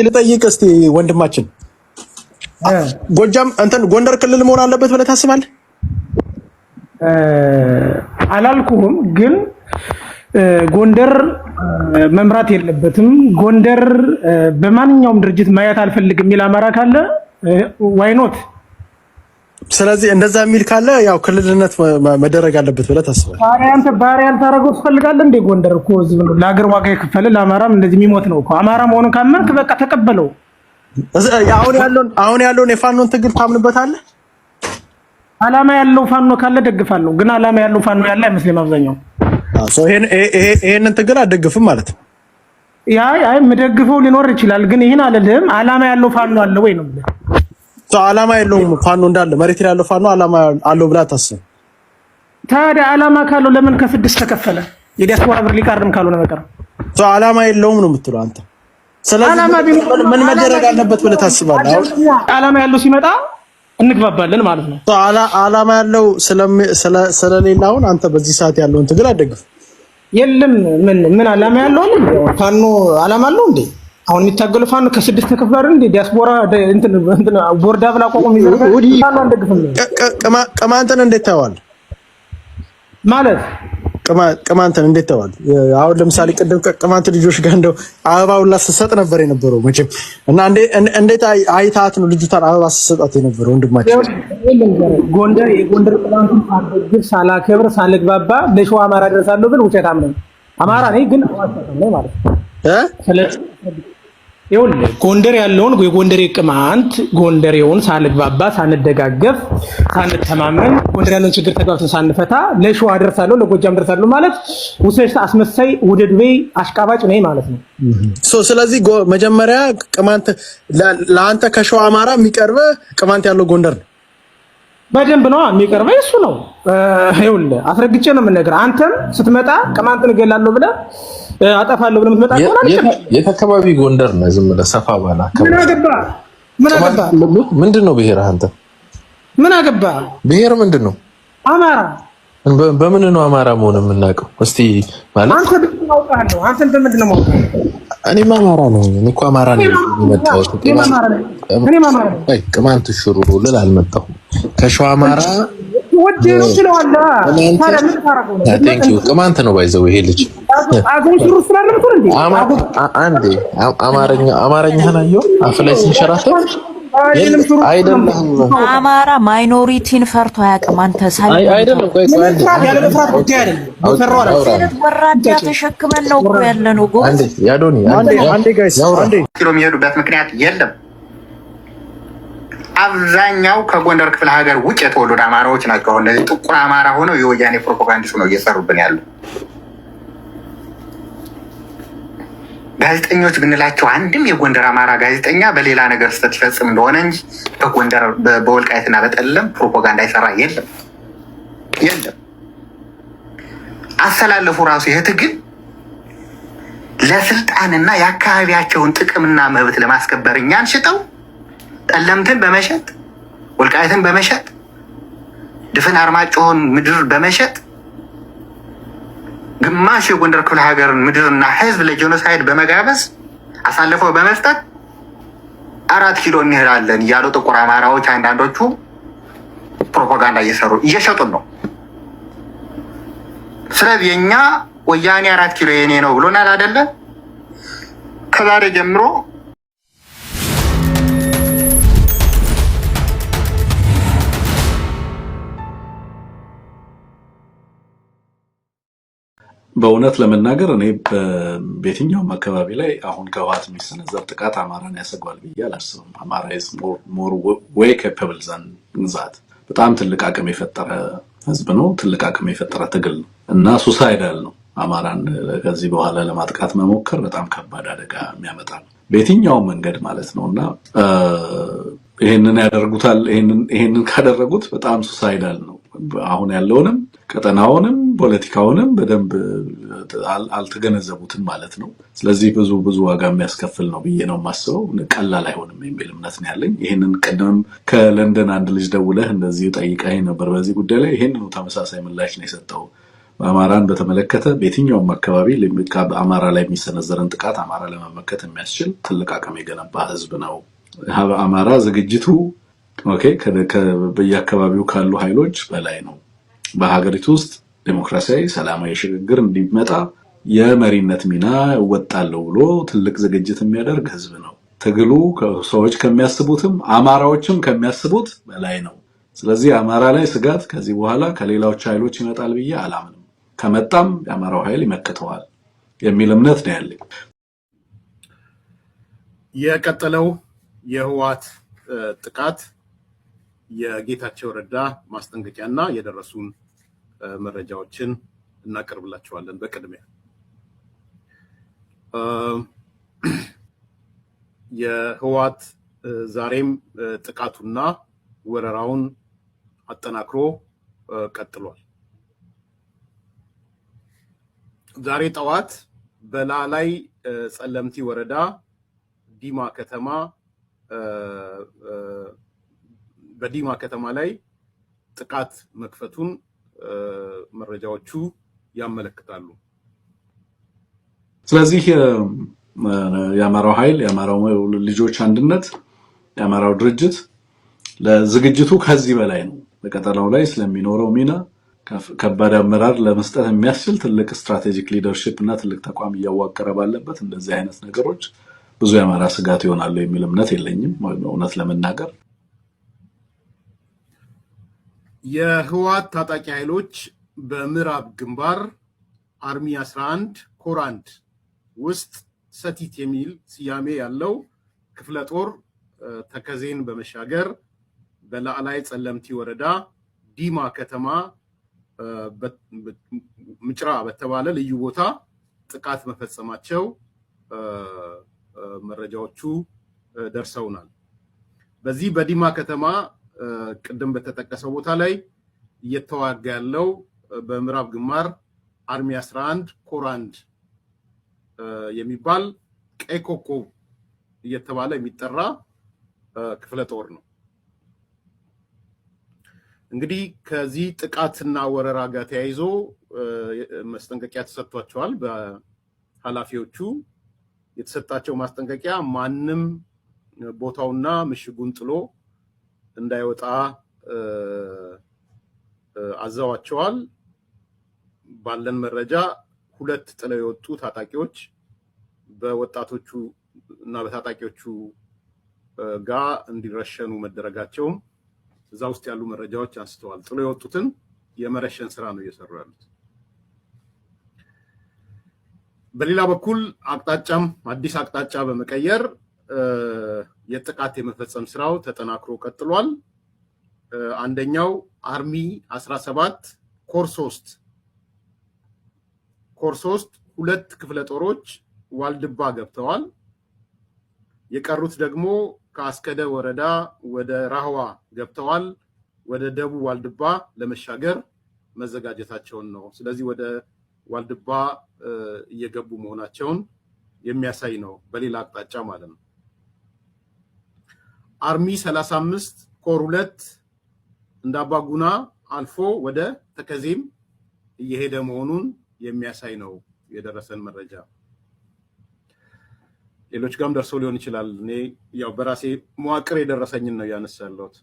ልጠይቅ እስቲ ወንድማችን ጎጃም እንትን ጎንደር ክልል መሆን አለበት ብለህ ታስባለህ? አላልኩም ግን ጎንደር መምራት የለበትም። ጎንደር በማንኛውም ድርጅት ማየት አልፈልግም የሚል አማራ ካለ ዋይ ኖት። ስለዚህ እንደዛ የሚል ካለ ያው ክልልነት መደረግ አለበት ብለህ ታስባለህ? አንተ ባሪያ ታረጋው ትፈልጋለህ እንዴ? ጎንደር እኮ ህዝብ ነው፣ ለሀገር ዋጋ የከፈለ ለአማራም እንደዚህ የሚሞት ነው እኮ። አማራ መሆኑን ካመንክ በቃ ተቀበለው። አሁን ያለውን የፋኖን ትግል ታምንበታለህ? አላማ ያለው ፋኖ ካለ ደግፋለሁ፣ ግን አላማ ያለው ፋኖ ያለ አይመስልም አብዛኛው። ይሄንን ትግል አደግፍም ማለት ነው። አይ የምደግፈው ሊኖር ይችላል፣ ግን ይሄን አይደለም። አላማ ያለው ፋኖ አለ ወይ ነው ብለህ አላማ የለውም ፋኖ እንዳለ መሬት ላይ ያለው ፋኖ አላማ አለው ብለህ አታስብም? ታዲያ አላማ ካለው ለምን ከስድስት ተከፈለ? የዲያስፖራ ብር ሊቃርም ካልሆነ በቀር አላማ የለውም ነው የምትለው አንተ። ስለዚህ ምን መደረግ አለበት ብለህ ታስባለህ? አላማ ያለው ሲመጣ እንግባባለን ማለት ነው። አላማ ያለው ስለሌላውን አንተ በዚህ ሰዓት ያለውን ትግል አደግፍ። የለም ምን አላማ ያለው ፋኖ አላማ አለው እንዴ? አሁን የሚታገሉ ፋኖ ከስድስት ተከፍሏል እንዴ? ዲያስፖራ እንትን ቦርዳ ብላ ቆቆም ይዘርጋል። ፋኖ አንደግፍም። ቅማንትን እንዴት ታየዋለህ? ማለት ቅማንትን እንዴት ታየዋለህ? አሁን ለምሳሌ ቅድም ቅማንት ልጆች ጋር እንደው አበባ ሁላ ስትሰጥ ነበር የነበረው መቼም እና እንዴት አይታት ነው ልጅቷን አበባ ስትሰጣት የነበረው? ወንድማችን የጎንደር ቅማንትን ሳልደግፍ ሳላከብር ሳልግባባ ለሸዋ አማራ ደርሳለሁ ብል ውሸታም ነኝ። አማራ ነኝ ግን አዋሳኝ ነኝ ማለት ነው። ይኸውልህ ጎንደር ያለውን የጎንደር ቅማንት ጎንደሬውን ሳልግባባ ሳንደጋገፍ ሳንተማመን ጎንደር ያለውን ችግር ተጋብተን ሳንፈታ ለሸዋ ደርሳለሁ ለጎጃም ደርሳለሁ ማለት ውሰሽ አስመሳይ ውድድቤ አሽቃባጭ ነኝ ማለት ነው። ስለዚህ መጀመሪያ ቅማንት ለአንተ ከሸዋ አማራ የሚቀርበ ቅማንት ያለው ጎንደር ነው። በደንብ ነው የሚቀርበው እሱ ነው። ይኸውልህ አስረግጬ ነው የምነግርህ። አንተም ስትመጣ ቅማንትን እገላለሁ ብለህ አጠፋለሁ ብለህ የምትመጣ ከሆነ የአካባቢ ጎንደር ነው። ዝም ብለህ ሰፋ ባለ አካባቢ ምን አገባ? ምንድን ነው ብሄር? አንተ ምን አገባ? ብሄር ምንድን ነው? አማራ። በምን ነው አማራ መሆን የምናውቀው? እስቲ ማለት አንተ ብቻ አውቃለሁ። አንተ በምንድን ነው የማውቀው? እኔም አማራ ነኝ። እኔ እኮ አማራ ነኝ። እኔም አማራ ነኝ። አይ ቅማንት ሽሩሩ ልል አልመጣሁም። ከሸዋ አማራ ወዴው ስለዋላ ታዲያ ምን ታረጋው ነው? ቴንክ ዩ ቅማንት ነው ባይዘው ይሄ ልጅ አገኝ ሽሩ ስላለ ነው እንዴ? አንዴ አማርኛህን አየሁ አፍ ላይ ሲንሸራተት አይደለም። አማራ ማይኖሪቲን ፈርቶ አያውቅም። አንተ ሳይ አይደለም። ቆይ አንዴ ያለ ፍራት ጉዳይ አይደለም። ፈራው አለ ወራዳ ተሸክመን ነው እኮ ያለነው። አንዴ ያዶኒ አንዴ ጋይስ አንዴ ኪሎ የሚሄዱበት ምክንያት የለም። አብዛኛው ከጎንደር ክፍለ ሀገር ውጭ የተወለዱ አማራዎች ናቸው። እነዚህ ጥቁር አማራ ሆነው የወያኔ ፕሮፓጋንዲስት ነው እየሰሩብን ያሉ። ጋዜጠኞች ብንላቸው አንድም የጎንደር አማራ ጋዜጠኛ በሌላ ነገር ስህተት ይፈጽም እንደሆነ እንጂ በጎንደር በወልቃይትና በጠለም ፕሮፓጋንዳ ይሰራ የለም። አሰላለፉ ራሱ ይሄ ትግል ለስልጣንና የአካባቢያቸውን ጥቅምና መብት ለማስከበር እኛን ሽጠው ጠለምትን በመሸጥ ወልቃይትን በመሸጥ ድፍን አርማጭሆን ምድር በመሸጥ ግማሽ የጎንደር ክፍለ ሀገርን ምድርና ሕዝብ ለጄኖሳይድ በመጋበዝ አሳልፈው በመስጠት 4 ኪሎ እንሄዳለን እያሉ ጥቁር አማራዎች አንዳንዶቹ ፕሮፓጋንዳ እየሸጡን ነው። ስለዚህ የኛ ወያኔ 4 ኪሎ የኔ ነው ብሎናል አይደለ? ከዛሬ ጀምሮ በእውነት ለመናገር እኔ በየትኛውም አካባቢ ላይ አሁን ከህወሓት የሚሰነዘር ጥቃት አማራን ያሰጓል ብዬ አላስብም። አማራ is more way capable than that። በጣም ትልቅ አቅም የፈጠረ ህዝብ ነው። ትልቅ አቅም የፈጠረ ትግል ነው እና ሱሳይዳል ነው። አማራን ከዚህ በኋላ ለማጥቃት መሞከር በጣም ከባድ አደጋ የሚያመጣ ነው በየትኛውም መንገድ ማለት ነውና ይሄንን ያደርጉታል። ይሄንን ካደረጉት በጣም ሱሳይዳል ነው። አሁን ያለውንም ቀጠናውንም ፖለቲካውንም በደንብ አልተገነዘቡትም ማለት ነው። ስለዚህ ብዙ ዋጋ የሚያስከፍል ነው ብዬ ነው የማስበው። ቀላል አይሆንም የሚል እምነት ነው ያለኝ። ይሄንን ቀደም ከለንደን አንድ ልጅ ደውለህ እንደዚህ ጠይቀኝ ነበር በዚህ ጉዳይ ላይ። ይሄንኑ ተመሳሳይ ምላሽ ነው የሰጠው። አማራን በተመለከተ በየትኛውም አካባቢ አማራ ላይ የሚሰነዘርን ጥቃት አማራ ለመመከት የሚያስችል ትልቅ አቅም የገነባ ህዝብ ነው። አማራ ዝግጅቱ በየአካባቢው ካሉ ኃይሎች በላይ ነው። በሀገሪቱ ውስጥ ዲሞክራሲያዊ ሰላማዊ ሽግግር እንዲመጣ የመሪነት ሚና እወጣለሁ ብሎ ትልቅ ዝግጅት የሚያደርግ ህዝብ ነው። ትግሉ ሰዎች ከሚያስቡትም አማራዎችም ከሚያስቡት በላይ ነው። ስለዚህ አማራ ላይ ስጋት ከዚህ በኋላ ከሌሎች ኃይሎች ይመጣል ብዬ አላምንም። ከመጣም የአማራው ኃይል ይመክተዋል የሚል እምነት ነው ያለኝ። የቀጠለው የህወሓት ጥቃት የጌታቸው ረዳ ማስጠንቀቂያና የደረሱን መረጃዎችን እናቀርብላችኋለን። በቅድሚያ የህወሓት ዛሬም ጥቃቱና ወረራውን አጠናክሮ ቀጥሏል። ዛሬ ጠዋት በላላይ ጸለምቲ ወረዳ ዲማ ከተማ ላይ ጥቃት መክፈቱን መረጃዎቹ ያመለክታሉ። ስለዚህ የአማራው ኃይል የአማራው ልጆች አንድነት የአማራው ድርጅት ለዝግጅቱ ከዚህ በላይ ነው። በቀጠናው ላይ ስለሚኖረው ሚና ከባድ አመራር ለመስጠት የሚያስችል ትልቅ ስትራቴጂክ ሊደርሺፕ እና ትልቅ ተቋም እያዋቀረ ባለበት እንደዚህ አይነት ነገሮች ብዙ የአማራ ስጋት ይሆናሉ የሚል እምነት የለኝም። እውነት ለመናገር የህወሓት ታጣቂ ኃይሎች በምዕራብ ግንባር አርሚ 11 ኮር 1 ውስጥ ሰቲት የሚል ስያሜ ያለው ክፍለ ጦር ተከዜን በመሻገር በላዕላይ ጸለምቲ ወረዳ ዲማ ከተማ ምጭራ በተባለ ልዩ ቦታ ጥቃት መፈጸማቸው መረጃዎቹ ደርሰውናል። በዚህ በዲማ ከተማ ቅድም በተጠቀሰው ቦታ ላይ እየተዋጋ ያለው በምዕራብ ግንባር አርሚ 11 ኮር 1 የሚባል ቀይ ኮከብ እየተባለ የሚጠራ ክፍለ ጦር ነው። እንግዲህ ከዚህ ጥቃትና ወረራ ጋር ተያይዞ ማስጠንቀቂያ ተሰጥቷቸዋል። በኃላፊዎቹ የተሰጣቸው ማስጠንቀቂያ ማንም ቦታውና ምሽጉን ጥሎ እንዳይወጣ አዘዋቸዋል። ባለን መረጃ 2 ጥለው የወጡ ታጣቂዎች በወጣቶቹ እና በታጣቂዎቹ ጋር እንዲረሸኑ መደረጋቸውም እዛ ውስጥ ያሉ መረጃዎች አንስተዋል። ጥሎ የወጡትን የመረሸን ስራ ነው እየሰሩ ያሉት። በሌላ በኩል አዲስ አቅጣጫ በመቀየር የጥቃት የመፈጸም ስራው ተጠናክሮ ቀጥሏል። አንደኛው አርሚ 17 ኮር 3 2 ክፍለ ጦሮች ዋልድባ ገብተዋል። የቀሩት ደግሞ ከአስከደ ወረዳ ወደ ራህዋ ገብተዋል። ወደ ደቡብ ዋልድባ ለመሻገር መዘጋጀታቸውን ነው። ስለዚህ ወደ ዋልድባ እየገቡ መሆናቸውን የሚያሳይ ነው። በሌላ አቅጣጫ ማለት ነው። አርሚ 35 ኮር 2 እንዳባጉና አልፎ ወደ ተከዜም እየሄደ መሆኑን የሚያሳይ ነው የደረሰን መረጃ። ሌሎች ጋርም ደርሶ ሊሆን ይችላል። እኔ ያው በራሴ መዋቅር የደረሰኝን ነው ያነሳለሁት።